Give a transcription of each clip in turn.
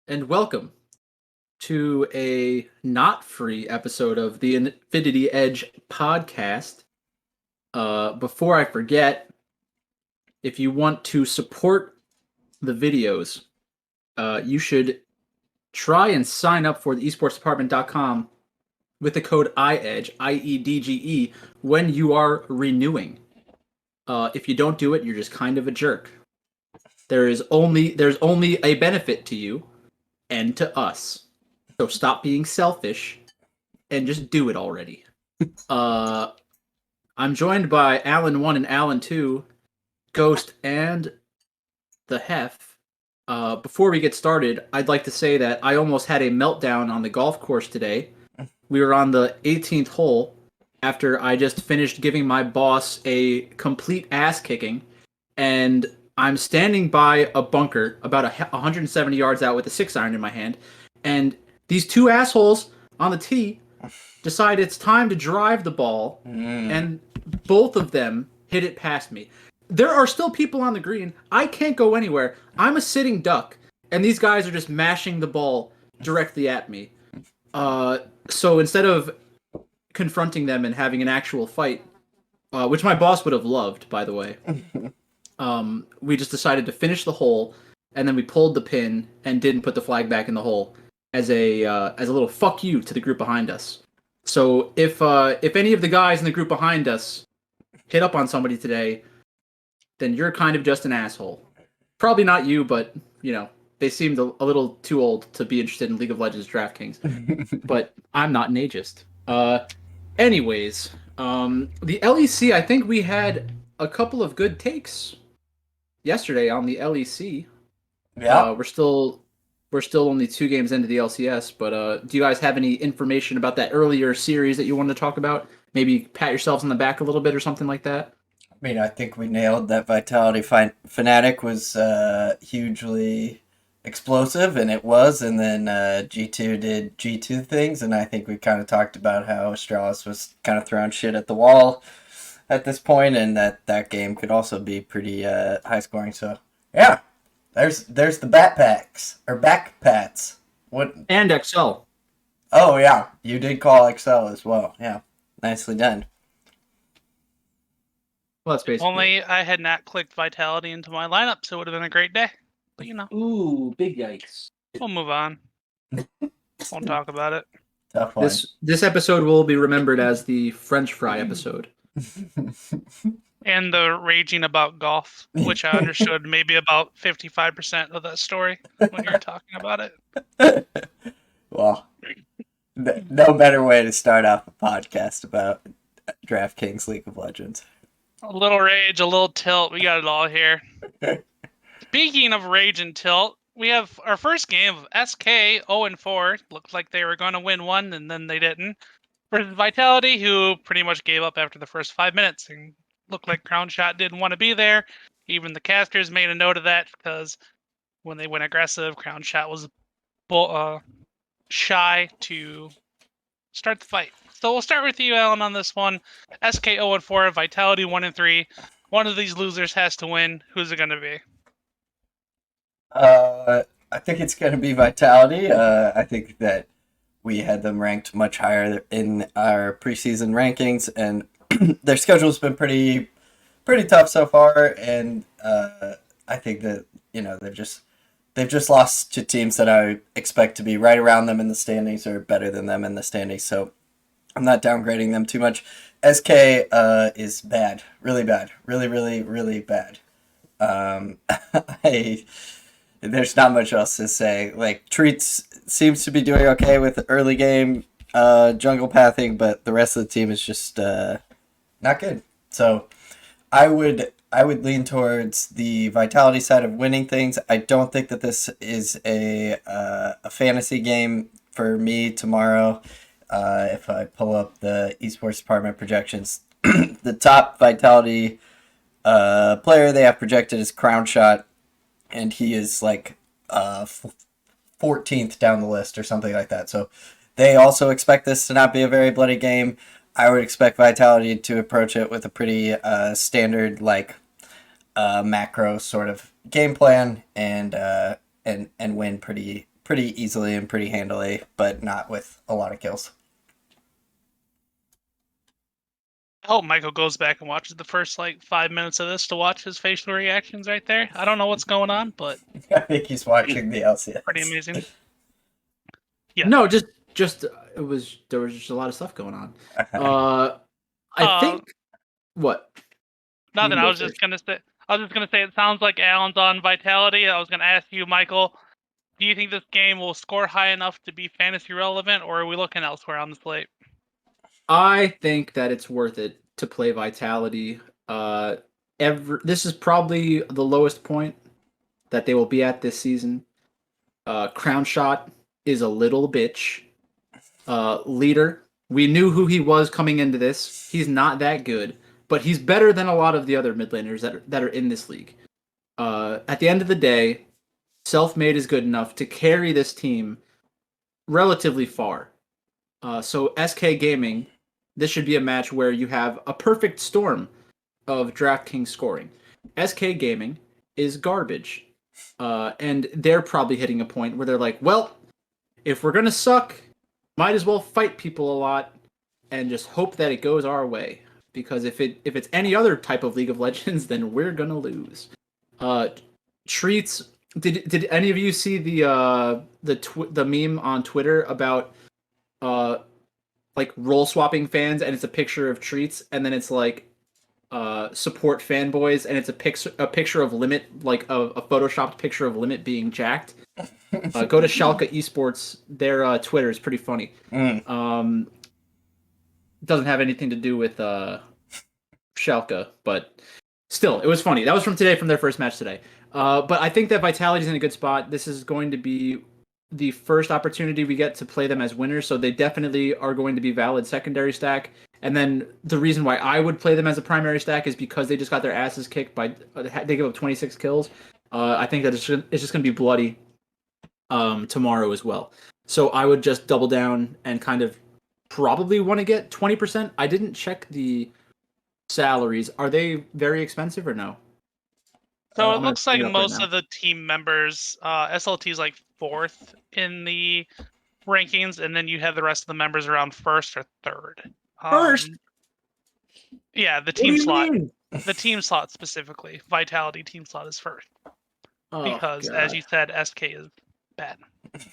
and welcome to a not free episode of the Infinity Edge podcast. Before I forget, if you want to support the videos, you should try and sign up for the esportsdepartment.com with the code IEDGE, IEDGE, when you are renewing. If you don't do it, you're just kind of a jerk. There's only a benefit to you and to us. So stop being selfish and just do it already. I'm joined by Alan 1 and Alan 2, Ghost, and the Hef. Before we get started, I'd like to say that I almost had a meltdown on the golf course today. We were on the 18th hole after I just finished giving my boss a complete ass kicking, and I'm standing by a bunker about 170 yards out with a 6-iron in my hand, and these two assholes on the tee decide it's time to drive the ball, and both of them hit it past me. There are still people on the green. I can't go anywhere. I'm a sitting duck, and these guys are just mashing the ball directly at me. So instead of confronting them and having an actual fight, which my boss would have loved, by the way, we just decided to finish the hole, and then we pulled the pin and didn't put the flag back in the hole as a little fuck you to the group behind us. So if any of the guys in the group behind us hit up on somebody today, then you're kind of just an asshole. Probably not you, but they seemed a little too old to be interested in League of Legends DraftKings. But I'm not an ageist. Anyways, the LEC, I think we had a couple of good takes yesterday on the LEC. Yeah. We're still only 2 games into the LCS, but do you guys have any information about that earlier series that you wanted to talk about? Maybe pat yourselves on the back a little bit or something like that? I mean, I think we nailed that Vitality Fnatic was hugely explosive, and it was, and then G2 did G2 things, and I think we kind of talked about how Astralis was kind of throwing shit at the wall at this point, and that game could also be pretty high scoring. So, yeah, there's the backpats. What? And XL. Oh, yeah, you did call XL as well. Yeah, nicely done. Well, that's basically Only I had not clicked Vitality into my lineup, so it would have been a great day. But Ooh, big yikes. we'll move on. Won't talk about it. Tough one. This episode will be remembered as the French fry episode. And the raging about golf, which I understood maybe about 55% of that story when you were talking about it. Well, no better way to start off a podcast about DraftKings League of Legends. A little rage, a little tilt. We got it all here. Speaking of rage and tilt, we have our first game of SK 0-4. Looked like they were going to win one, and then they didn't. Versus Vitality, who pretty much gave up after the first 5 minutes and looked like Crown Shot didn't want to be there. Even the casters made a note of that because when they went aggressive, Crown Shot was shy to start the fight. So we'll start with you, Alan, on this one. SK 0-4, Vitality 1-3. One of these losers has to win. Who's it going to be? I think it's going to be Vitality. I think that we had them ranked much higher in our preseason rankings, and their schedule's been pretty tough so far. And I think that they've just lost to teams that I expect to be right around them in the standings or better than them in the standings. So I'm not downgrading them too much. SK is bad, really bad, really bad. There's not much else to say. Like, Treats seems to be doing okay with the early game jungle pathing, but the rest of the team is just not good. So I would lean towards the Vitality side of winning things. I don't think that this is a fantasy game for me tomorrow. If I pull up the esports department projections, the top Vitality player they have projected is Crown Shot, and he is like 14th down the list or something like that. So they also expect this to not be a very bloody game. I would expect Vitality to approach it with a pretty standard macro sort of game plan and win pretty pretty easily and pretty handily, but not with a lot of kills. I hope Michael goes back and watches the first 5 minutes of this to watch his facial reactions right there. I don't know what's going on, but I think he's watching the LCS. pretty amazing. Yeah. No, just there was just a lot of stuff going on. I think what? Nothing. You I was just gonna say it sounds like Alan's on Vitality. I was gonna ask you, Michael, do you think this game will score high enough to be fantasy relevant, or are we looking elsewhere on the slate? I think that it's worth it to play Vitality. This is probably the lowest point that they will be at this season. Crown Shot is a little bitch. Leader, we knew who he was coming into this. He's not that good, but he's better than a lot of the other mid laners that are in this league. At the end of the day, Self-Made is good enough to carry this team relatively far. So SK Gaming, this should be a match where you have a perfect storm of DraftKings scoring. SK Gaming is garbage. And they're probably hitting a point where they're like, well, if we're going to suck, might as well fight people a lot and just hope that it goes our way. Because if it's any other type of League of Legends, then we're going to lose. Treats, did any of you see the meme on Twitter about role swapping fans, and it's a picture of Treats, and then it's like support fanboys, and it's a picture of Limit, like a photoshopped picture of Limit being jacked. Go to Schalke Esports. Their Twitter is pretty funny. It doesn't have anything to do with Schalke, but still, it was funny. That was from today, from their first match today. But I think that Vitality's in a good spot. This is going to be the first opportunity we get to play them as winners, so they definitely are going to be valid secondary stack. And then the reason why I would play them as a primary stack is because they just got their asses kicked by they give up 26 kills. I think that it's just going to be bloody tomorrow as well. So I would just double down and kind of probably want to get 20%. I didn't check the salaries. Are they very expensive or no? So it looks like most of the team members, SLT is like 4th in the rankings, and then you have the rest of the members around 1st or 3rd. First? Yeah, the team slot. The team slot specifically. Vitality team slot is 1st. Because, as you said, SK is bad.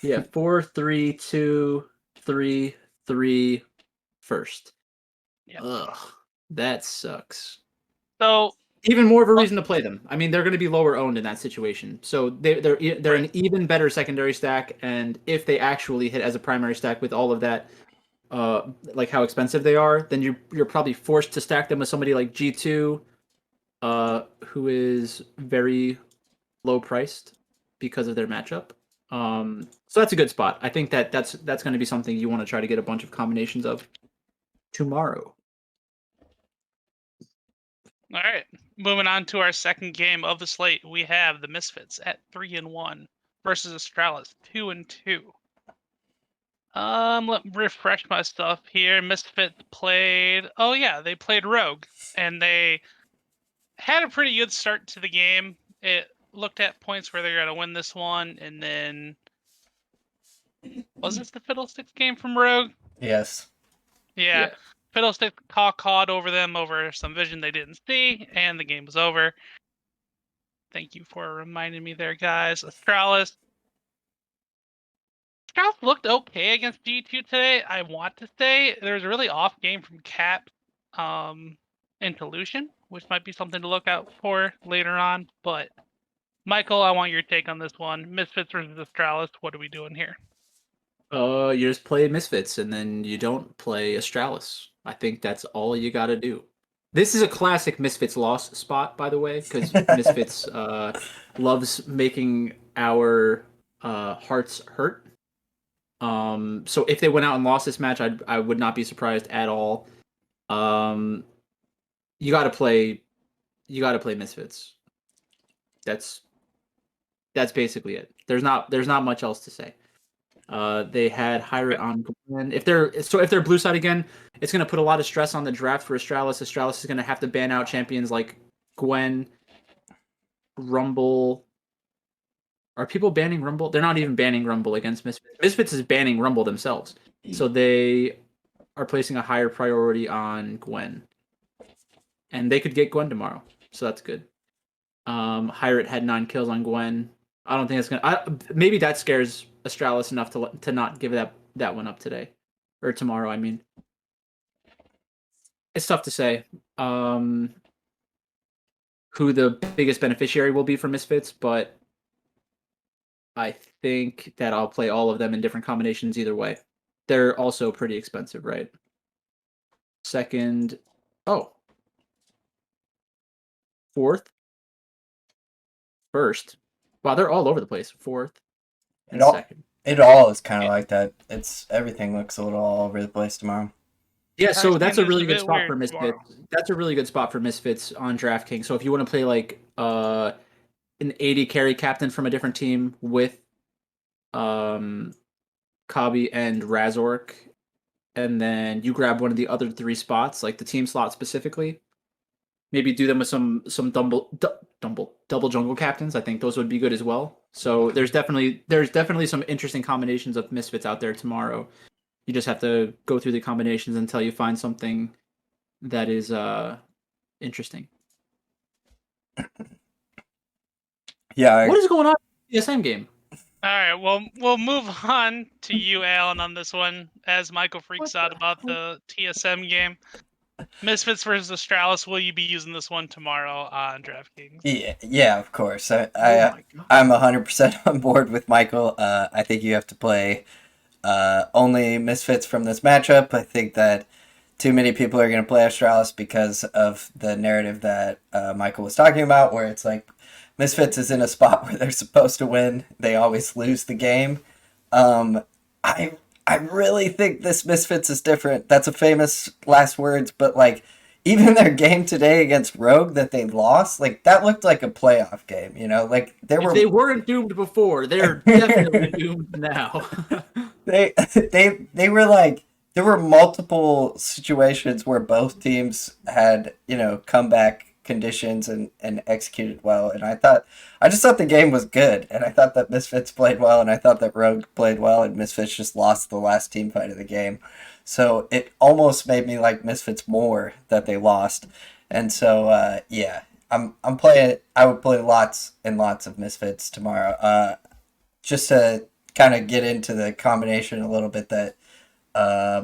Yeah, 4, 3, 2, 3, 3, 1st. Yeah. Ugh, that sucks. So even more of a reason to play them. I mean, they're going to be lower owned in that situation, so they're an even better secondary stack. And if they actually hit as a primary stack with all of that, like how expensive they are, then you're probably forced to stack them with somebody like G2, who is very low priced because of their matchup. So that's a good spot. I think that's going to be something you want to try to get a bunch of combinations of tomorrow. All right, moving on to our second game of the slate, we have the Misfits at 3-1 versus Astralis 2-2. Let me refresh my stuff here. Misfits played. Oh yeah, they played Rogue, and they had a pretty good start to the game. It looked at points where they're gonna win this one, and then was this the Fiddlesticks game from Rogue? Yes. Yeah. Fiddlesticks cawed over them over some vision they didn't see, and the game was over. Thank you for reminding me there, guys. Astralis looked okay against G2 today. I want to say there was a really off game from Cap into Lucian, which might be something to look out for later on. But Michael, I want your take on this one. Misfits versus Astralis. What are we doing here? You just play Misfits, and then you don't play Astralis. I think that's all you got to do. This is a classic Misfits loss spot, by the way, because Misfits loves making our hearts hurt. So if they went out and lost this match, I would not be surprised at all. You got to play Misfits. That's basically it. There's not much else to say. They had Hyra on Gwen. If they're blue side again, it's going to put a lot of stress on the draft for Astralis. Astralis is going to have to ban out champions like Gwen, Rumble, Are people banning Rumble? They're not even banning Rumble against Misfits. Misfits is banning Rumble themselves. So they are placing a higher priority on Gwen. And they could get Gwen tomorrow. So that's good. Hyrit had 9 kills on Gwen. I don't think it's gonna. Maybe that scares Astralis enough to not give that one up today or tomorrow. I mean, it's tough to say who the biggest beneficiary will be for Misfits, but I think that I'll play all of them in different combinations either way. They're also pretty expensive, right? Second, fourth, first. Wow, they're all over the place. Fourth and second. It all is kind of like that. Everything looks a little all over the place tomorrow. Yeah, so that's a really good spot for Misfits. That's a really good spot for Misfits on DraftKings. So if you want to play like an 80 carry captain from a different team with Kabi and Razork, and then you grab one of the other 3 spots, like the team slot specifically, maybe do them with some double jungle captains. I think those would be good as well. So there's definitely some interesting combinations of Misfits out there tomorrow. You just have to go through the combinations until you find something that is interesting. Yeah. What is going on in the TSM game? All right, well, we'll move on to you, Alan, on this one, as Michael freaks out about the TSM game. Misfits versus Astralis, will you be using this one tomorrow on DraftKings? Yeah, of course. I'm 100% on board with Michael. I think you have to play only Misfits from this matchup. I think that too many people are going to play Astralis because of the narrative that Michael was talking about, where it's like Misfits is in a spot where they're supposed to win. They always lose the game. I really think this Misfits is different. That's a famous last words, but like even their game today against Rogue that they lost, like that looked like a playoff game, you know? Like they weren't doomed before, they're definitely doomed now. they were like, there were multiple situations where both teams had, comeback conditions and executed well, and I just thought the game was good, and I thought that Misfits played well, and I thought that Rogue played well, and Misfits just lost the last team fight of the game. So it almost made me like Misfits more that they lost. And so yeah, I'm playing. I would play lots and lots of Misfits tomorrow. Just to kind of get into the combination a little bit that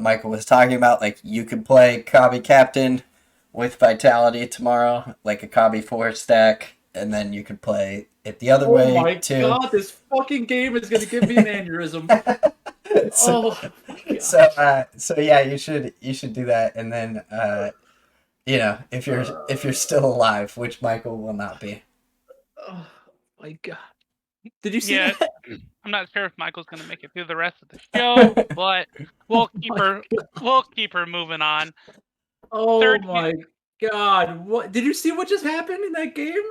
Michael was talking about, like you could play Kabi Captain with Vitality tomorrow, like a Kabi 4 stack, and then you could play it the other way. Oh my too. God, this fucking game is gonna give me an aneurysm. So yeah, you should do that, and then if you're still alive, which Michael will not be. Oh my God. Did you see that? I'm not sure if Michael's going to make it through the rest of the show, but we'll keep her moving on. Oh my God. What did you see what just happened in that game?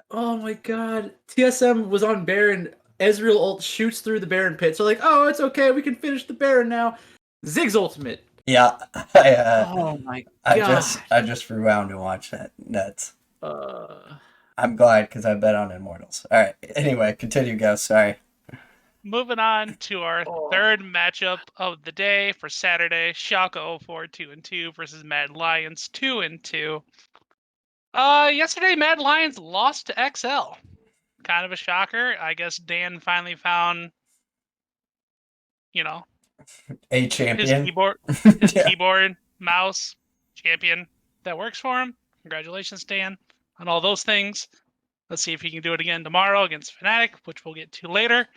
Oh my God. TSM was on Baron. Ezreal ult shoots through the Baron pit. So like, oh, it's okay. We can finish the Baron now. Ziggs ultimate. Yeah. Oh my God. I just rewound and watched that. Nuts. I'm glad because I bet on Immortals. All right. Anyway, continue, go. Sorry. Moving on to our third matchup of the day for Saturday: Schalke 04 2-2 versus Mad Lions 2-2. Yesterday Mad Lions lost to XL. Kind of a shocker. I guess Dan finally found, a champion. His keyboard, mouse, champion that works for him. Congratulations, Dan, on all those things. Let's see if he can do it again tomorrow against Fnatic, which we'll get to later.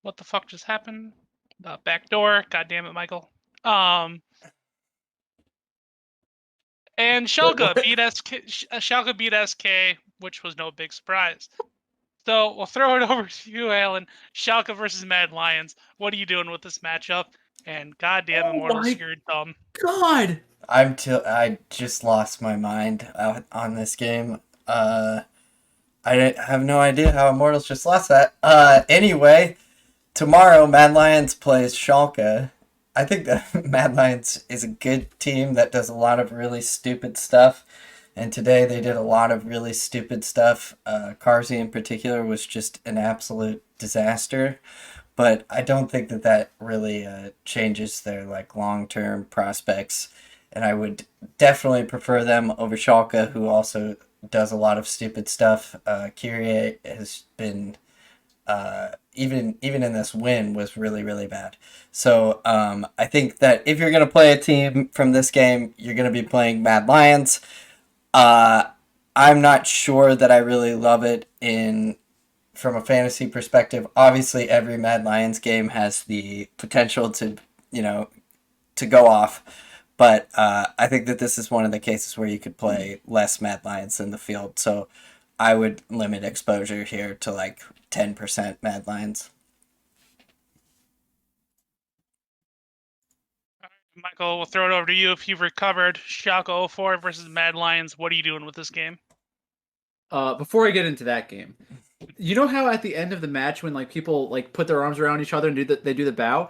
What the fuck just happened? Backdoor. God damn it, Michael. And Schalke beat SK, which was no big surprise. So we'll throw it over to you, Alan. Schalke versus Mad Lions. What are you doing with this matchup? And goddamn, Immortal scared Tom. God, I just lost my mind on this game. I have no idea how Immortals just lost that. Anyway, tomorrow Mad Lions plays Schalke. I think that Mad Lions is a good team that does a lot of really stupid stuff. And today they did a lot of really stupid stuff. Carsey in particular was just an absolute disaster. But I don't think that that really changes their like long-term prospects. And I would definitely prefer them over Schalke, who also does a lot of stupid stuff. Kyrie has been even in this win was really really bad. So I think that if you're gonna play a team from this game, you're gonna be playing Mad Lions. Uh, I'm not sure that I really love it in from a fantasy perspective. Obviously, every Mad Lions game has the potential to to go off. But I think that this is one of the cases where you could play less Mad Lions in the field. So I would limit exposure here to like 10% Mad Lions. Michael, we'll throw it over to you if you've recovered. Schalke 04 versus Mad Lions. What are you doing with this game? Before I get into that game, you know how at the end of the match when like people like put their arms around each other and they do the bow.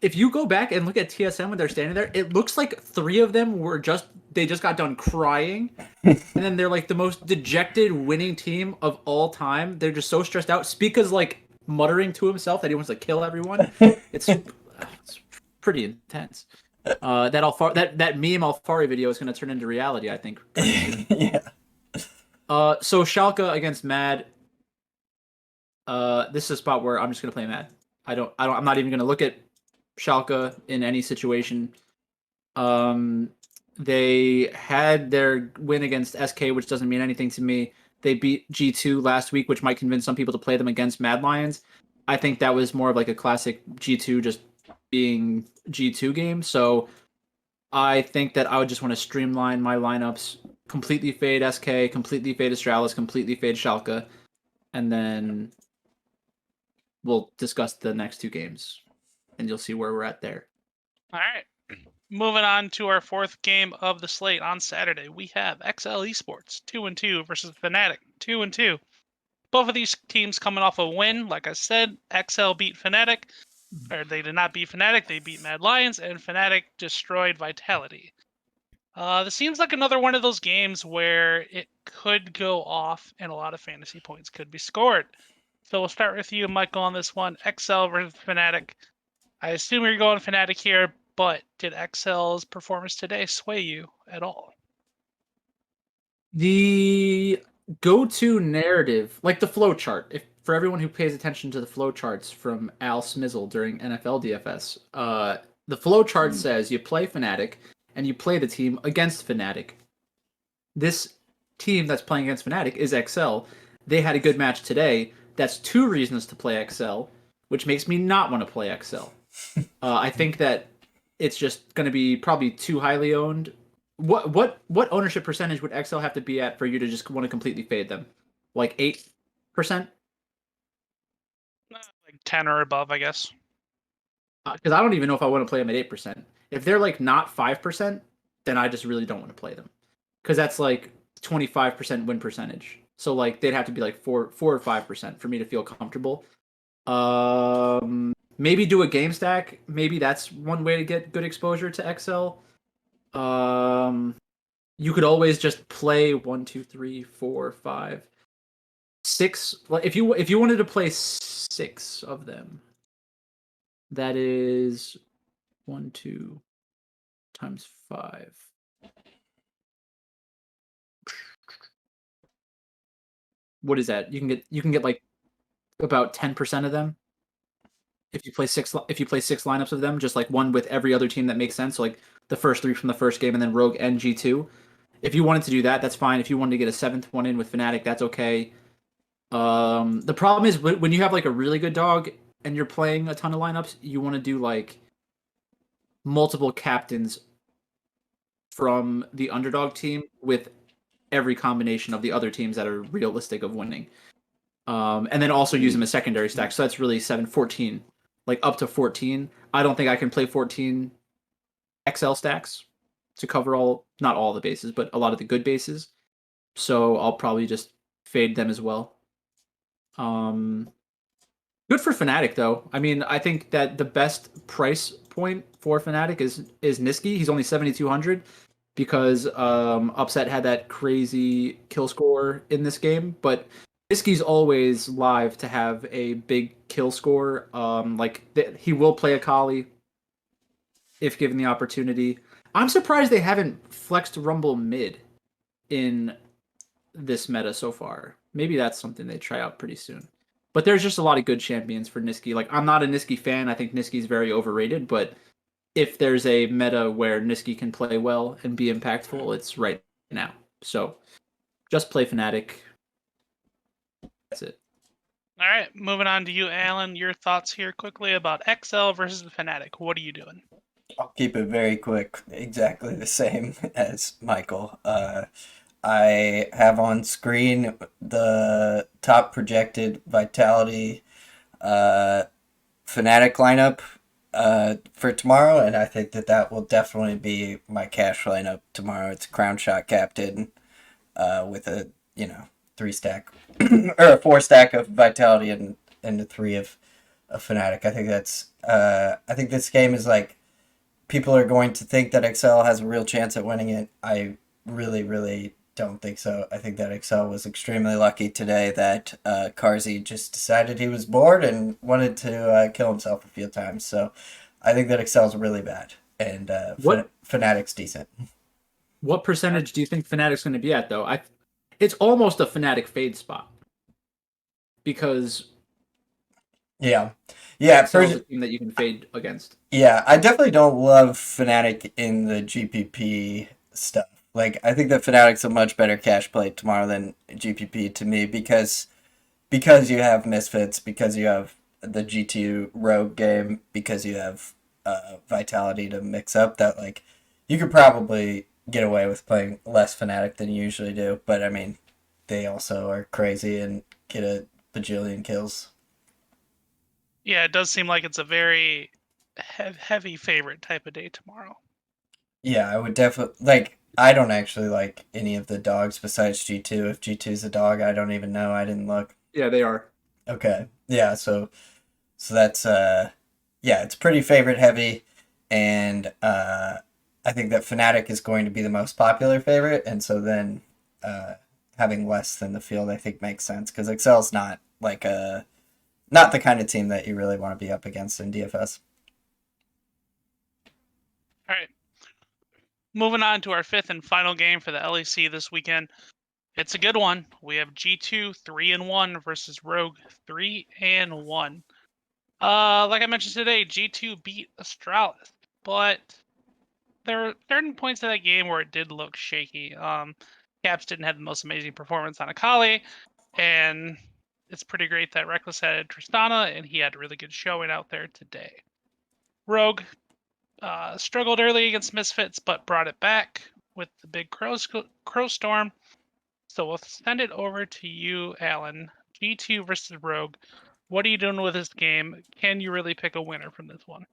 If you go back and look at TSM when they're standing there, it looks like 3 of them were they just got done crying, and then they're like the most dejected winning team of all time. They're just so stressed out. Spica's like muttering to himself that he wants to kill everyone. It's pretty intense. That meme Alfari video is going to turn into reality, I think. Yeah. So Schalke against Mad. This is a spot where I'm just gonna play Mad. I'm not even gonna look at Schalke in any situation. They had their win against SK, which doesn't mean anything to me. They beat G2 last week, which might convince some people to play them against Mad Lions. I think that was more of like a classic G2 just being G2 game. So I think that I would just want to streamline my lineups, completely fade SK, completely fade Astralis, completely fade Schalke, and then we'll discuss the next 2 games, and you'll see where we're at there. All right. Moving on to our 4th game of the slate on Saturday, we have XL Esports 2-2 versus Fnatic 2-2. Both of these teams coming off a win. Like I said, XL beat Fnatic. Or they did not beat Fnatic, they beat Mad Lions, and Fnatic destroyed Vitality. This seems like another one of those games where it could go off and a lot of fantasy points could be scored. So we'll start with you, Michael, on this one. XL versus Fnatic. I assume you're going Fnatic here, but did XL's performance today sway you at all? The go-to narrative, like the flow chart, if for everyone who pays attention to the flow charts from Al Smizzle during NFL DFS, the flow chart says you play Fnatic and you play the team against Fnatic. This team that's playing against Fnatic is XL. They had a good match today. That's 2 reasons to play XL, which makes me not want to play XL. I think that it's just going to be probably too highly owned. What ownership percentage would XL have to be at for you to just want to completely fade them? Like 8%? Like 10 or above, I guess. Because I don't even know if I want to play them at 8%. If they're like not 5%, then I just really don't want to play them. Because that's like 25% win percentage. So like they'd have to be like 4 or 5% for me to feel comfortable. Maybe do a game stack. Maybe that's one way to get good exposure to XL. You could always just play 1, 2, 3, 4, 5, 6. If you wanted to play 6 of them, that is 1, 2 times 5. What is that? You can get like about 10% of them if you play 6 lineups of them, just like one with every other team that makes sense. So like the first 3 from the first game and then Rogue and G2. If you wanted to do that, that's fine. If you wanted to get a 7th one in with Fnatic, that's okay. The problem is when you have like a really good dog and you're playing a ton of lineups, you want to do like multiple captains from the underdog team with every combination of the other teams that are realistic of winning. And then also use them as secondary stacks. So that's really 7, 14, like up to 14. I don't think I can play 14 XL stacks to cover not all the bases, but a lot of the good bases. So I'll probably just fade them as well. Good for Fnatic though. I mean, I think that the best price point for Fnatic is Niski. He's only 7,200. because Upset had that crazy kill score in this game, but Niski's always live to have a big kill score. He will play Akali if given the opportunity. I'm surprised they haven't flexed Rumble mid in this meta so far. Maybe that's something they try out pretty soon. But there's just a lot of good champions for Niski. Like, I'm not a Niski fan. I think Niski's very overrated, but if there's a meta where Niski can play well and be impactful, it's right now. So just play Fnatic. That's it. All right, moving on to you, Alan. Your thoughts here quickly about XL versus Fnatic. What are you doing? I'll keep it very quick, exactly the same as Michael. I have on screen the top projected Vitality Fnatic lineup for tomorrow, and I think that will definitely be my cash lineup tomorrow. It's Crown Shot captain with a 3-stack or a 4-stack of Vitality and a 3 of Fnatic. I think that's I think this game is like, people are going to think that XL has a real chance at winning it. I really, really don't think so. I think that XL was extremely lucky today that Carzzy just decided he was bored and wanted to kill himself a few times. So I think that XL's really bad, and Fnatic's decent. What percentage do you think Fnatic's going to be at, though? It's almost a Fnatic fade spot. Because Yeah, XL's a team that you can fade against. Yeah, I definitely don't love Fnatic in the GPP stuff. Like, I think that Fnatic's a much better cash play tomorrow than GPP to me because you have Misfits, because you have the G2 Rogue game, because you have Vitality to mix up, that, like, you could probably get away with playing less Fnatic than you usually do. But, I mean, they also are crazy and get a bajillion kills. Yeah, it does seem like it's a very heavy favorite type of day tomorrow. Yeah, I would definitely like. I don't actually like any of the dogs besides G2. If G2's a dog, I don't even know. I didn't look. Yeah, they are. Okay. Yeah, so that's yeah, it's pretty favorite heavy, and I think that Fnatic is going to be the most popular favorite, and so then having less than the field, I think, makes sense because Excel's not like not the kind of team that you really want to be up against in DFS. All right. Moving on to our fifth and final game for the LEC this weekend. It's a good one. We have G2 3-1 versus Rogue 3-1. Like I mentioned today, G2 beat Astralis, but there were certain points of that game where it did look shaky. Caps didn't have the most amazing performance on Akali, and it's pretty great that Reckless had Tristana, and he had a really good showing out there today. Rogue struggled early against Misfits, but brought it back with the big Crow Storm. So we'll send it over to you, Alan. G2 versus Rogue. What are you doing with this game? Can you really pick a winner from this one?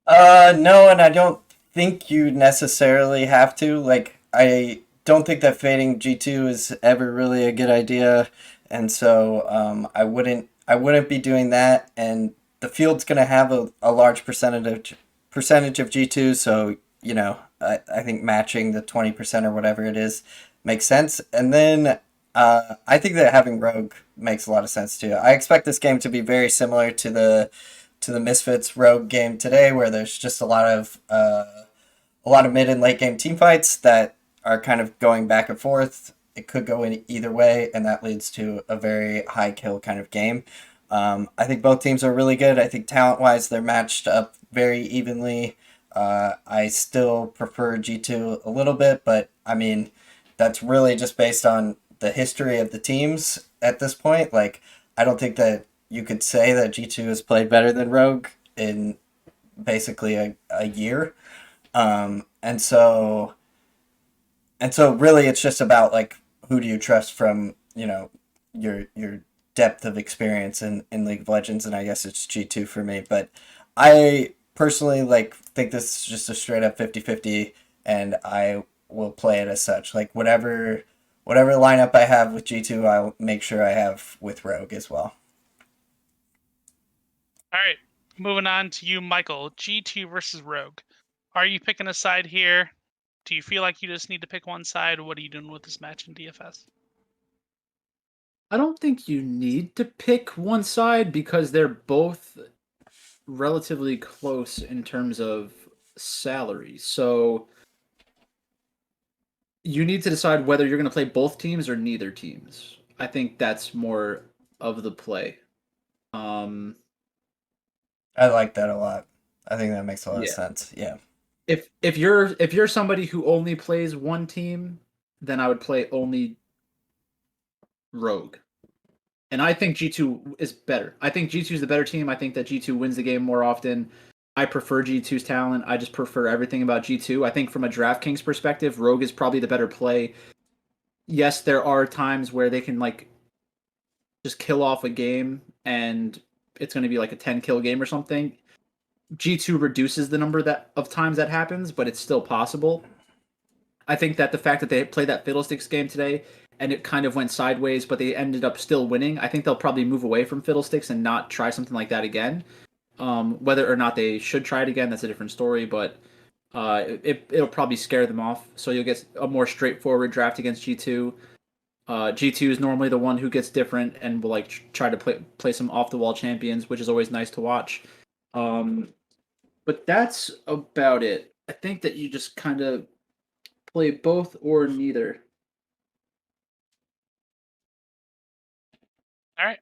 No, and I don't think you necessarily have to. Like, I don't think that fading G2 is ever really a good idea, and so I wouldn't be doing that. And the field's gonna have a large percentage of G2, so I think matching the 20% or whatever it is makes sense. And then I think that having Rogue makes a lot of sense too. I expect this game to be very similar to the Misfits Rogue game today, where there's just a lot of mid and late game team fights that are kind of going back and forth. It could go in either way, and that leads to a very high kill kind of game. I think both teams are really good. I think talent-wise, they're matched up very evenly. I still prefer G2 a little bit, but I mean, that's really just based on the history of the teams at this point. Like, I don't think that you could say that G2 has played better than Rogue in basically a year. And so really it's just about, like, who do you trust from, your depth of experience in League of Legends, and I guess it's G2 for me. But I personally, like, think this is just a straight up 50-50, and I will play it as such. Like, whatever lineup I have with G2, I'll make sure I have with Rogue as well. All right, moving on to you, Michael. G2 versus Rogue. Are you picking a side here? Do you feel like you just need to pick one side? What are you doing with this match in DFS? I don't think you need to pick one side because they're both relatively close in terms of salary. So you need to decide whether you're going to play both teams or neither teams. I think that's more of the play. I like that a lot. I think that makes a lot of Yeah. sense. Yeah. If you're somebody who only plays one team, then I would play only Rogue. And I think G2 is better. I think G2 is the better team. I think that G2 wins the game more often. I prefer G2's talent. I just prefer everything about G2. I think from a DraftKings perspective, Rogue is probably the better play. Yes, there are times where they can like just kill off a game and it's going to be like a 10 kill game or something. G2 reduces the number of times that happens, but it's still possible. I think that the fact that they played that Fiddlesticks game today and it kind of went sideways, but they ended up still winning, I think they'll probably move away from Fiddlesticks and not try something like that again. Whether or not they should try it again, that's a different story, but it'll probably scare them off. So you'll get a more straightforward draft against G2. G2 is normally the one who gets different and will like try to play some off the wall champions, which is always nice to watch. But that's about it. I think that you just kind of play both or neither. All right.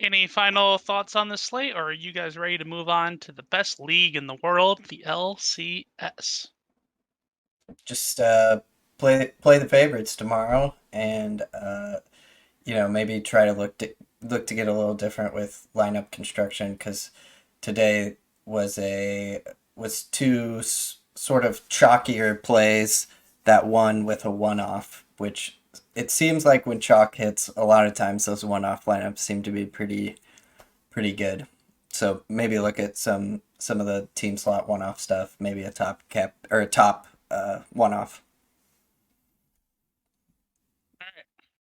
Any final thoughts on the slate, or are you guys ready to move on to the best league in the world, the LCS? Just play the favorites tomorrow, and maybe try to look to get a little different with lineup construction, because today was two sort of chalkier plays that won with a one-off, which it seems like when chalk hits, a lot of times those one-off lineups seem to be pretty good. So maybe look at some of the team slot one-off stuff, maybe a top cap or a top one-off. All right.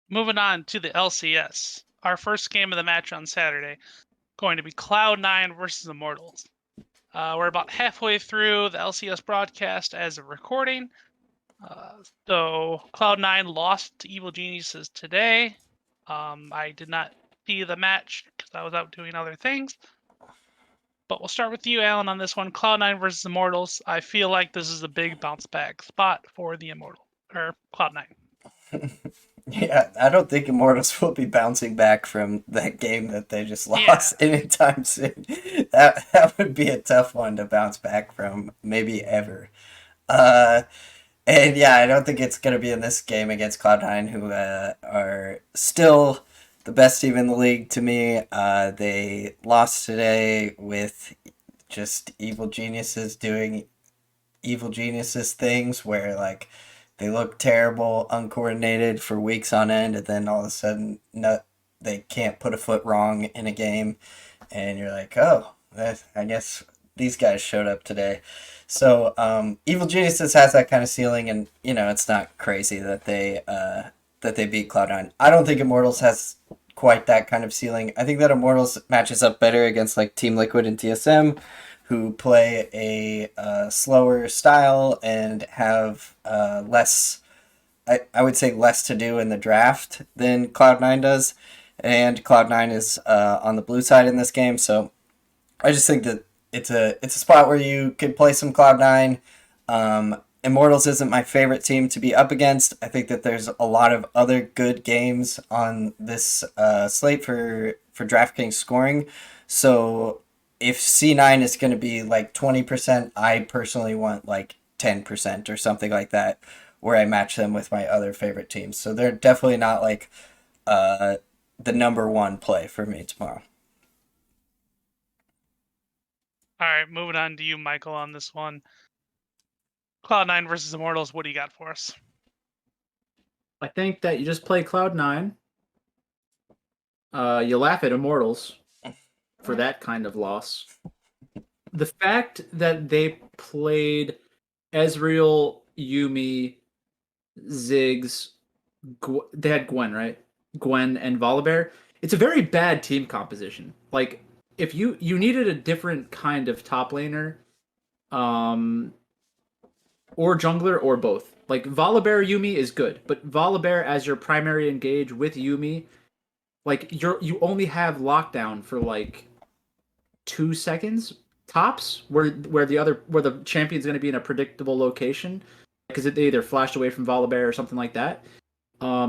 Moving on to the LCS. Our first game of the match on Saturday, going to be Cloud9 versus Immortals. We're about halfway through the LCS broadcast as of recording. So Cloud9 lost to Evil Geniuses today. I did not see the match because I was out doing other things. But we'll start with you, Alan, on this one. Cloud9 versus Immortals. I feel like this is a big bounce back spot for the Cloud9. Yeah, I don't think Immortals will be bouncing back from that game that they just lost anytime soon. That would be a tough one to bounce back from, maybe ever. And yeah, I don't think it's going to be in this game against Cloud9, who are still the best team in the league to me. They lost today with just Evil Geniuses doing Evil Geniuses things where, like, they look terrible, uncoordinated for weeks on end, and then all of a sudden, they can't put a foot wrong in a game, and you're like, oh, I guess these guys showed up today. So Evil Geniuses has that kind of ceiling, and it's not crazy that they beat Cloud9. I don't think Immortals has quite that kind of ceiling. I think that Immortals matches up better against like Team Liquid and TSM, who play a slower style and have less, I would say, less to do in the draft than Cloud9 does. And Cloud9 is on the blue side in this game, so I just think that it's a spot where you could play some Cloud9. Immortals isn't my favorite team to be up against. I think that there's a lot of other good games on this slate for DraftKings scoring. So if C9 is going to be like 20%, I personally want like 10% or something like that, where I match them with my other favorite teams. So they're definitely not like the number one play for me tomorrow. All right, moving on to you, Michael, on this one. Cloud9 versus Immortals, what do you got for us? I think that you just play Cloud9. You laugh at Immortals for that kind of loss. The fact that they played Ezreal, Yuumi, Ziggs, they had Gwen, right? Gwen and Volibear. It's a very bad team composition. Like, if you needed a different kind of top laner, or jungler or both. Like Volibear Yuumi is good, but Volibear as your primary engage with Yuumi, like you only have lockdown for like 2 seconds tops, where the champion's going to be in a predictable location because they either flashed away from Volibear or something like that.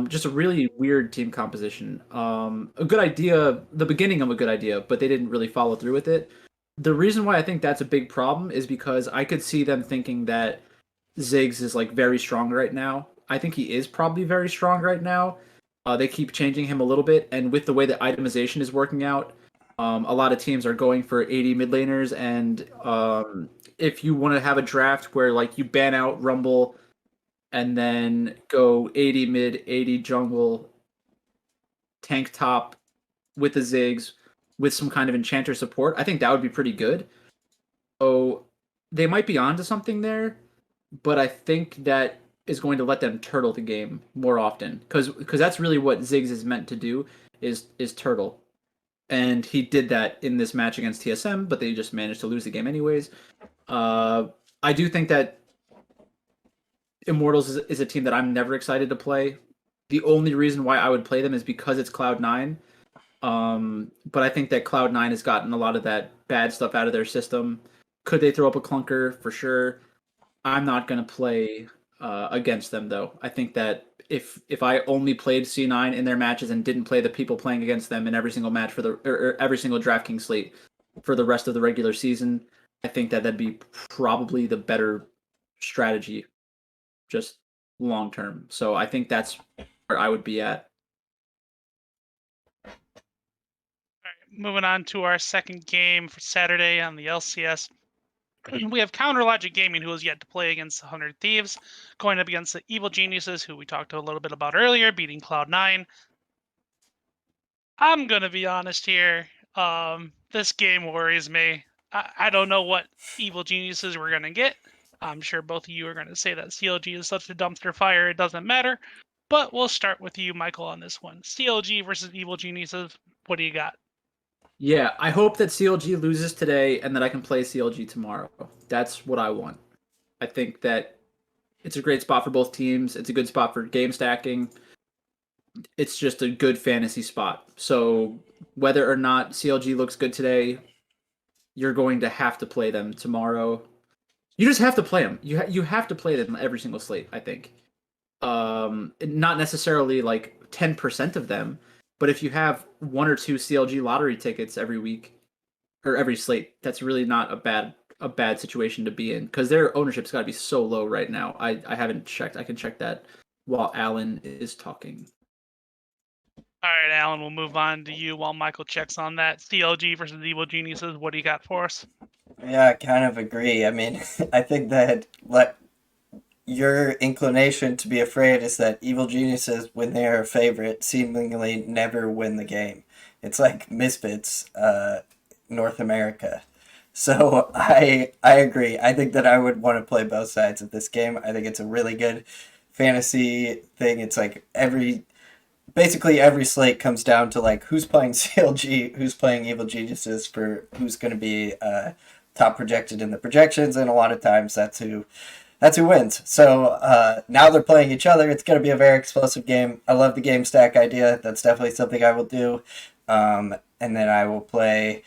Just a really weird team composition. A good idea, the beginning of a good idea, but they didn't really follow through with it. The reason why I think that's a big problem is because I could see them thinking that Ziggs is like very strong right now. I think he is probably very strong right now. They keep changing him a little bit, and with the way that itemization is working out, a lot of teams are going for 80 mid laners, and if you want to have a draft where like you ban out Rumble and then go 80 mid, 80 jungle, tank top with the Ziggs with some kind of enchanter support, I think that would be pretty good. So they might be onto something there, but I think that is going to let them turtle the game more often because that's really what Ziggs is meant to do is turtle. And he did that in this match against TSM, but they just managed to lose the game anyways. I do think that Immortals is a team that I'm never excited to play. The only reason why I would play them is because it's Cloud9. But I think that Cloud9 has gotten a lot of that bad stuff out of their system. Could they throw up a clunker? For sure. I'm not going to play against them, though. I think that if I only played C9 in their matches and didn't play the people playing against them in every single match or every single DraftKings slate for the rest of the regular season, I think that that'd be probably the better strategy, just long term. So I think that's where I would be at. All right, moving on to our second game for Saturday on the LCS. We have Counter Logic Gaming, who is yet to play against the 100 Thieves, going up against the Evil Geniuses, who we talked a little bit about earlier, beating Cloud9. I'm going to be honest here. This game worries me. I don't know what Evil Geniuses we're going to get. I'm sure both of you are going to say that CLG is such a dumpster fire, it doesn't matter. But we'll start with you, Michael, on this one. CLG versus Evil Geniuses. What do you got? Yeah, I hope that CLG loses today and that I can play CLG tomorrow. That's what I want. I think that it's a great spot for both teams. It's a good spot for game stacking. It's just a good fantasy spot. So whether or not CLG looks good today, you're going to have to play them tomorrow. You just have to play them. You have to play them every single slate, I think. Not necessarily like 10% of them, but if you have one or two CLG lottery tickets every week or every slate, that's really not a bad situation to be in because their ownership's got to be so low right now. I haven't checked. I can check that while Alan is talking. All right, Alan, we'll move on to you while Michael checks on that. CLG versus Evil Geniuses. What do you got for us? Yeah, I kind of agree. I mean, I think that your inclination to be afraid is that Evil Geniuses, when they are a favorite, seemingly never win the game. It's like Misfits, North America. So I agree. I think that I would want to play both sides of this game. I think it's a really good fantasy thing. It's like basically every slate comes down to like who's playing CLG, who's playing Evil Geniuses for who's going to be top projected in the projections, and a lot of times that's who wins. So now they're playing each other. It's going to be a very explosive game. I love the game stack idea. That's definitely something I will do. And then I will play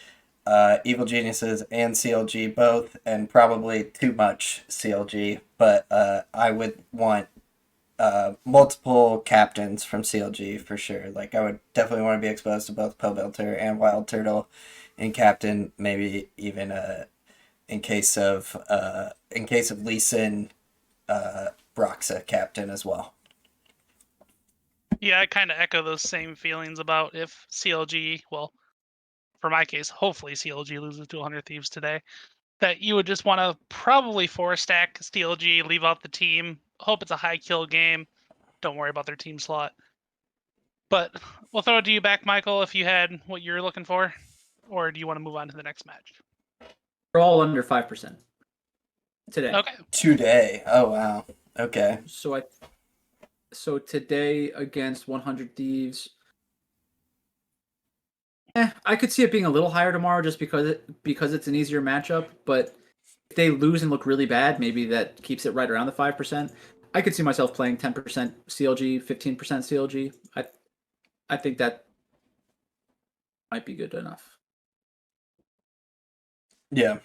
Evil Geniuses and CLG both, and probably too much CLG. But I would want multiple captains from CLG for sure. Like I would definitely want to be exposed to both Pobelter and Wild Turtle in captain, maybe even in case of Lee Sin, Broxa captain as well. Yeah, I kind of echo those same feelings about if CLG, well, for my case, hopefully CLG loses to 100 Thieves today, that you would just want to probably 4-stack CLG, leave out the team, hope it's a high kill game, don't worry about their team slot. But we'll throw it to you back, Michael, if you had what you're looking for, or do you want to move on to the next match? We're all under 5% today. Okay. Today. Oh wow. Okay. So today against 100 Thieves, I could see it being a little higher tomorrow just because it's an easier matchup. But they lose and look really bad, maybe that keeps it right around the 5%. I could see myself playing 10% CLG, 15% CLG. I think that might be good enough. Yeah.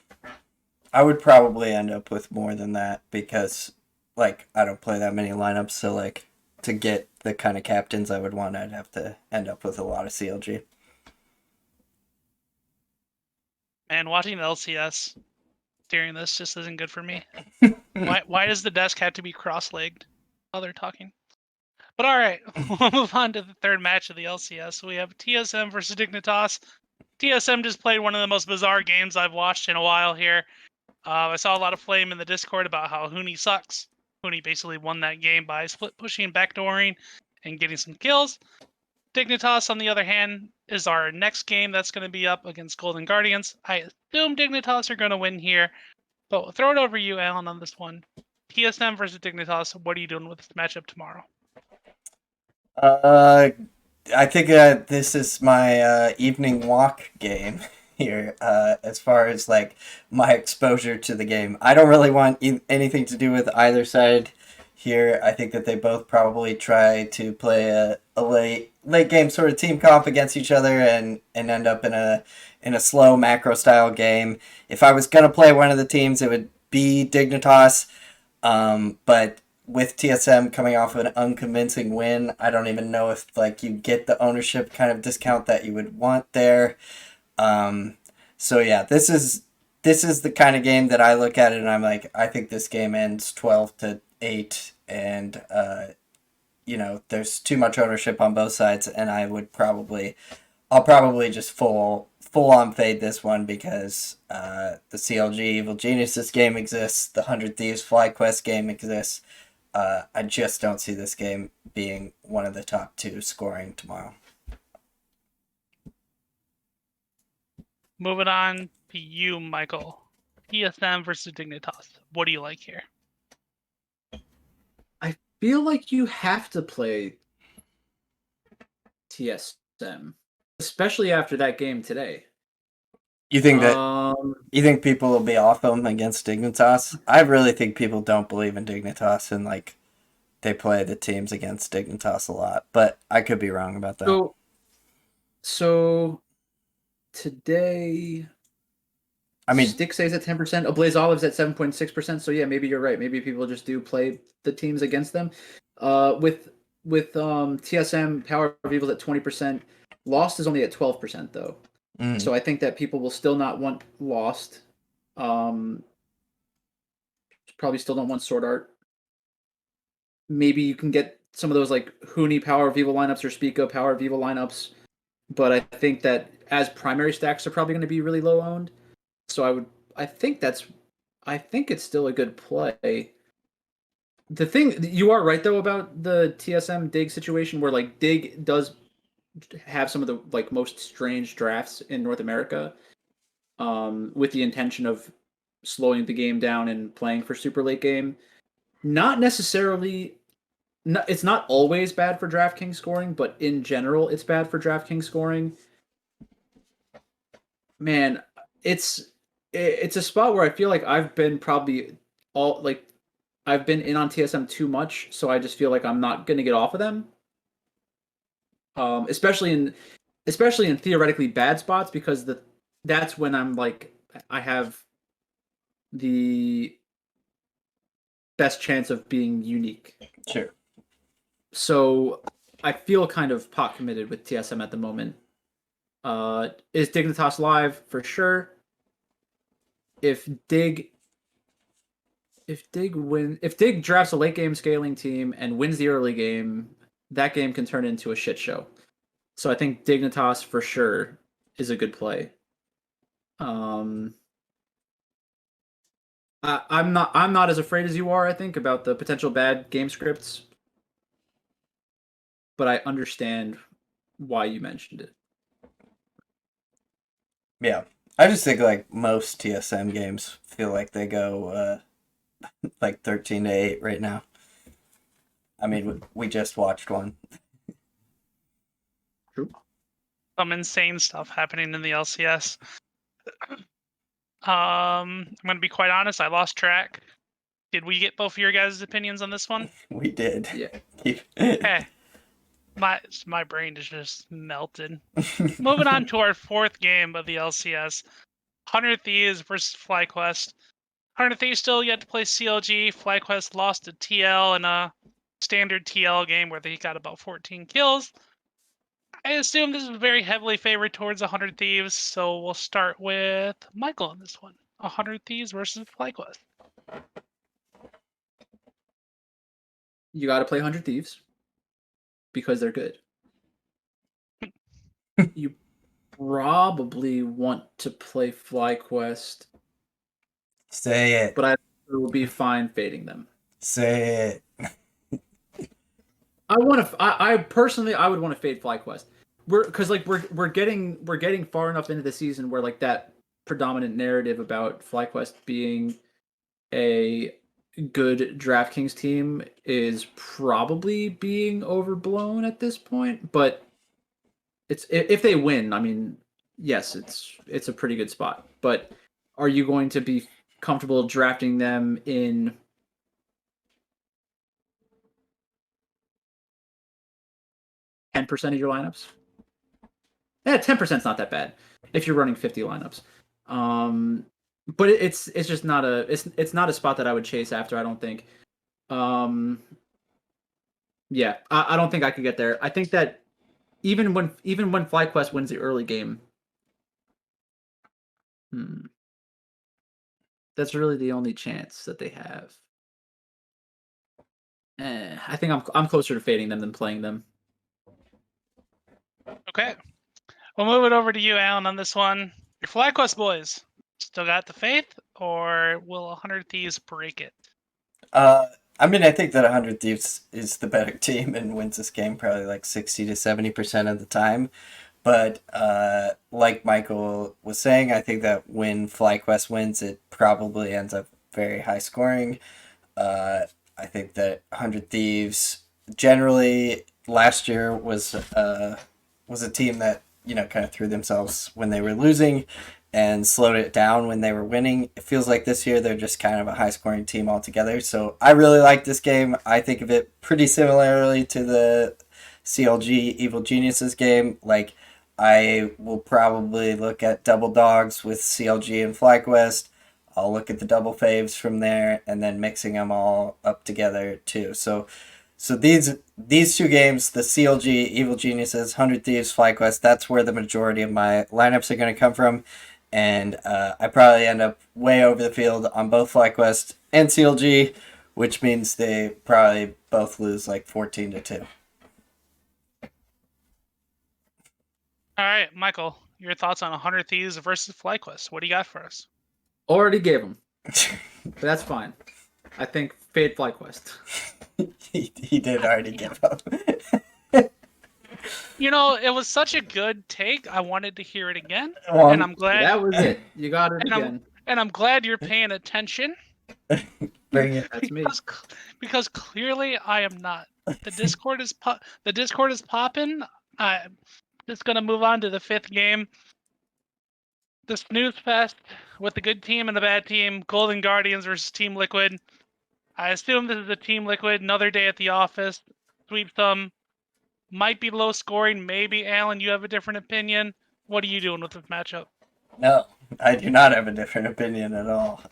I would probably end up with more than that because, like, I don't play that many lineups, so, like, to get the kind of captains I would want, I'd have to end up with a lot of CLG. And watching the LCS during this just isn't good for me. Why does the desk have to be cross-legged while they're talking? But all right, we'll move on to the third match of the LCS. We have TSM versus Dignitas. TSM just played one of the most bizarre games I've watched in a while here. I saw a lot of flame in the Discord about how Huni sucks. Huni basically won that game by split pushing, backdooring, and getting some kills. Dignitas, on the other hand, is our next game that's going to be up against Golden Guardians. I assume Dignitas are going to win here, but we'll throw it over to you, Alan, on this one. TSM versus Dignitas, what are you doing with this matchup tomorrow? I think this is my evening walk game here. As far as like my exposure to the game, I don't really want anything to do with either side here. I think that they both probably try to play a late game sort of team comp against each other and end up in a slow macro style game. If I was gonna play one of the teams, it would be Dignitas. But with TSM coming off of an unconvincing win, I don't even know if like you get the ownership kind of discount that you would want there. So yeah, this is the kind of game that I look at it and I'm like, I think this game ends 12-8, and there's too much ownership on both sides, and I'll probably just full on fade this one because the CLG Evil Geniuses game exists, the 100 Thieves FlyQuest game exists. I just don't see this game being one of the top two scoring tomorrow. Moving on to you, Michael. TSM versus Dignitas. What do you like here? I feel like you have to play TSM, especially after that game today. You think people will be off them against Dignitas? I really think people don't believe in Dignitas and like they play the teams against Dignitas a lot, but I could be wrong about that. So today, I mean, Stick says at 10%, Ablaze Olive's at 7.6%. So yeah, maybe you're right. Maybe people just do play the teams against them. With TSM, Power of Evil's at 20%. Lost is only at 12% though. So I think that people will still not want Lost. Probably still don't want Sword Art. Maybe you can get some of those like Huni Power of Evil lineups or Spica Power of Evil lineups, but I think that as primary stacks are probably going to be really low owned. So I think it's still a good play. The thing you are right though about the TSM-DIG situation, where like DIG does have some of the like most strange drafts in North America, with the intention of slowing the game down and playing for super late game. Not necessarily. No, it's not always bad for DraftKings scoring, but in general, it's bad for DraftKings scoring. Man, it's a spot where I feel like I've been probably I've been in on TSM too much, so I just feel like I'm not gonna get off of them. Especially in theoretically bad spots, because that's when I'm like I have the best chance of being unique. Sure. So I feel kind of pot committed with TSM at the moment. Is Dignitas live? For sure. If Dig drafts a late game scaling team and wins the early game, that game can turn into a shit show. So I think Dignitas for sure is a good play. I'm not as afraid as you are, I think, about the potential bad game scripts, but I understand why you mentioned it. Yeah. I just think like most TSM games feel like they go like 13-8 right now. I mean, we just watched one. True. Some insane stuff happening in the LCS. I'm going to be quite honest. I lost track. Did we get both of your guys' opinions on this one? We did. Yeah. Hey, my brain is just melted. Moving on to our fourth game of the LCS. 100 Thieves versus FlyQuest. 100 Thieves still yet to play CLG. FlyQuest lost to TL in a standard TL game where they got about 14 kills. I assume this is very heavily favored towards 100 Thieves, so we'll start with Michael on this one. 100 Thieves versus FlyQuest. You got to play 100 Thieves because they're good. You probably want to play FlyQuest, Say it. but I will be fine fading them. Say it. I personally would want to fade FlyQuest. We're getting far enough into the season where like that predominant narrative about FlyQuest being a good DraftKings team is probably being overblown at this point. But it's if they win, I mean, yes, it's a pretty good spot. But are you going to be comfortable drafting them in 10% of your lineups? Yeah, 10% is not that bad if you're running 50 lineups. But it's just not it's not a spot that I would chase after, I don't think. Yeah, I don't think I could get there. I think that even when FlyQuest wins the early game, that's really the only chance that they have. I think I'm closer to fading them than playing them. Okay. We'll move it over to you, Alan, on this one. Your FlyQuest boys still got the faith, or will 100 Thieves break it? I mean, I think that 100 Thieves is the better team and wins this game probably like 60 to 70% of the time. But like Michael was saying, I think that when FlyQuest wins, it probably ends up very high scoring. I think that 100 Thieves generally last year was a team that, you know, kind of threw themselves when they were losing and slowed it down when they were winning. It feels like this year they're just kind of a high-scoring team altogether. So I really like this game. I think of it pretty similarly to the CLG Evil Geniuses game. Like, I will probably look at double dogs with CLG and FlyQuest. I'll look at the double faves from there and then mixing them all up together too. So these two games, the CLG Evil Geniuses, 100 Thieves, FlyQuest, that's where the majority of my lineups are going to come from. And I probably end up way over the field on both FlyQuest and CLG, which means they probably both lose like 14-2. All right, Michael, your thoughts on 100 Thieves versus FlyQuest. What do you got for us? Already gave them. But that's fine. I think fade FlyQuest. he did already give up. You know, it was such a good take. I wanted to hear it again, Well, and I'm glad That was it. You got it again. I'm glad you're paying attention. Bring it. That's me. Because clearly I am not. The Discord is popping. I'm just gonna move on to the fifth game. The snooze fest with the good team and the bad team. Golden Guardians versus Team Liquid. I assume this is a Team Liquid. Another day at the office. Sweep them. Might be low scoring. Maybe, Alan, you have a different opinion. What are you doing with this matchup? No, I do not have a different opinion at all.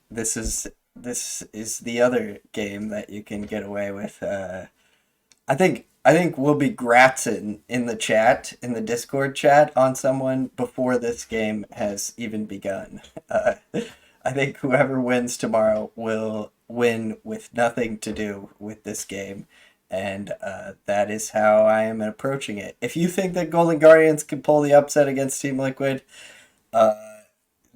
This is the other game that you can get away with. I think we'll be gratzing in the chat, in the Discord chat, on someone before this game has even begun. I think whoever wins tomorrow will win with nothing to do with this game. And that is how I am approaching it. If you think that Golden Guardians can pull the upset against Team Liquid,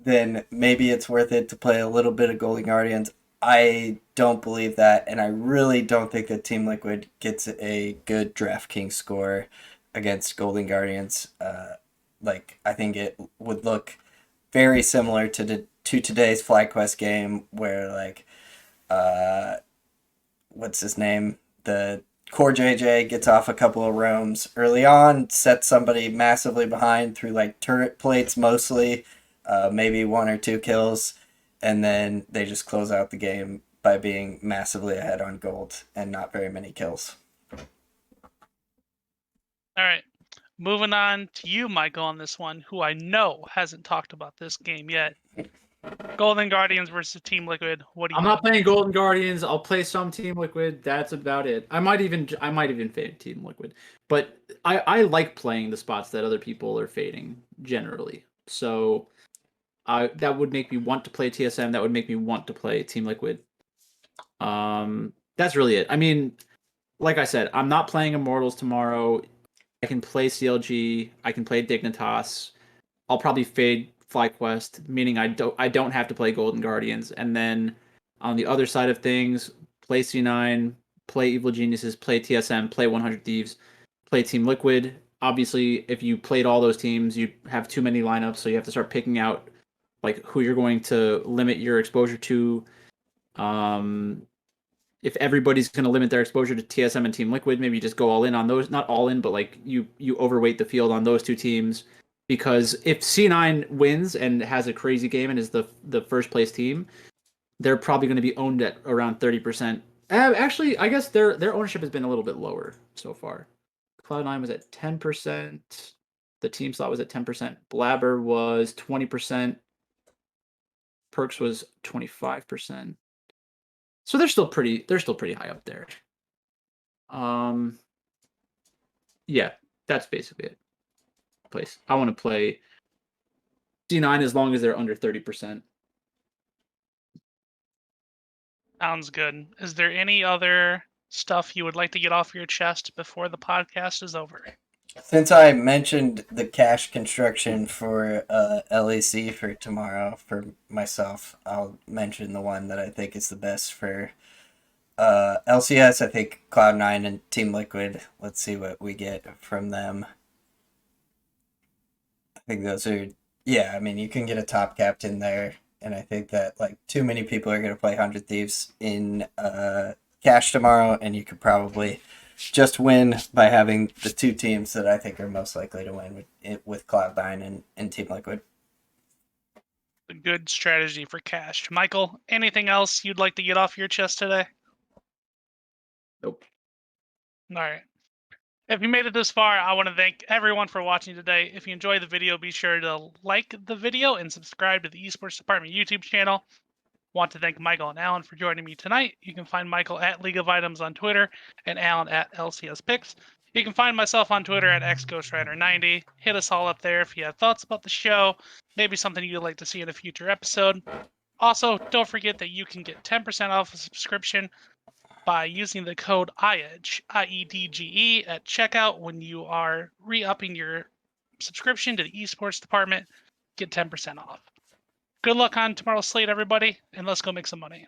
then maybe it's worth it to play a little bit of Golden Guardians. I don't believe that, and I really don't think that Team Liquid gets a good DraftKings score against Golden Guardians. I think it would look very similar to today's FlyQuest game, where what's his name? The core JJ gets off a couple of roams early on, sets somebody massively behind through turret plates mostly, maybe 1 or 2 kills, and then they just close out the game by being massively ahead on gold and not very many kills. All right. Moving on to you, Michael, on this one, who I know hasn't talked about this game yet. Golden Guardians versus Team Liquid. What do you I'm not playing Golden Guardians. I'll play some Team Liquid. That's about it. I might even fade Team Liquid, but I like playing the spots that other people are fading generally. So that would make me want to play TSM. That would make me want to play Team Liquid. That's really it. I mean, like I said, I'm not playing Immortals tomorrow. I can play CLG. I can play Dignitas. I'll probably fade FlyQuest, meaning I don't have to play Golden Guardians. And then on the other side of things, play C9, play Evil Geniuses, play TSM, play 100 Thieves, play Team Liquid. Obviously, if you played all those teams, you have too many lineups, so you have to start picking out like who you're going to limit your exposure to. If everybody's going to limit their exposure to TSM and Team Liquid, maybe you just go all in on those. Not all in, but like you overweight the field on those two teams. Because if C9 wins and has a crazy game and is the first place team, they're probably going to be owned at around 30%. Actually, I guess their ownership has been a little bit lower so far. Cloud9 was at 10%. The team slot was at 10%. Blabber was 20%. Perks was 25%. So they're still pretty high up there. Yeah, that's basically it. Place. I want to play C9 as long as they're under 30%. Sounds good. Is there any other stuff you would like to get off your chest before the podcast is over? Since I mentioned the cache construction for LEC for tomorrow for myself, I'll mention the one that I think is the best for LCS. I think Cloud9 and Team Liquid. Let's see what we get from them. I think those are, yeah, I mean, you can get a top captain there, and I think that like too many people are going to play 100 Thieves in cache tomorrow, and you could probably just win by having the two teams that I think are most likely to win with Cloud9 and Team Liquid. A good strategy for cash. Michael, anything else you'd like to get off your chest today? Nope. All right. If you made it this far, I want to thank everyone for watching today. If you enjoyed the video, be sure to like the video and subscribe to the Esports Department YouTube channel. Want to thank Michael and Alan for joining me tonight. You can find Michael at League of Items on Twitter and Alan at LCS Picks. You can find myself on Twitter at XGhostWriter90. Hit us all up there if you have thoughts about the show, maybe something you'd like to see in a future episode. Also, don't forget that you can get 10% off a subscription by using the code IEDGE, IEDGE, at checkout when you are re-upping your subscription to the Esports Department. Get 10% off. Good luck on tomorrow's slate, everybody, and let's go make some money.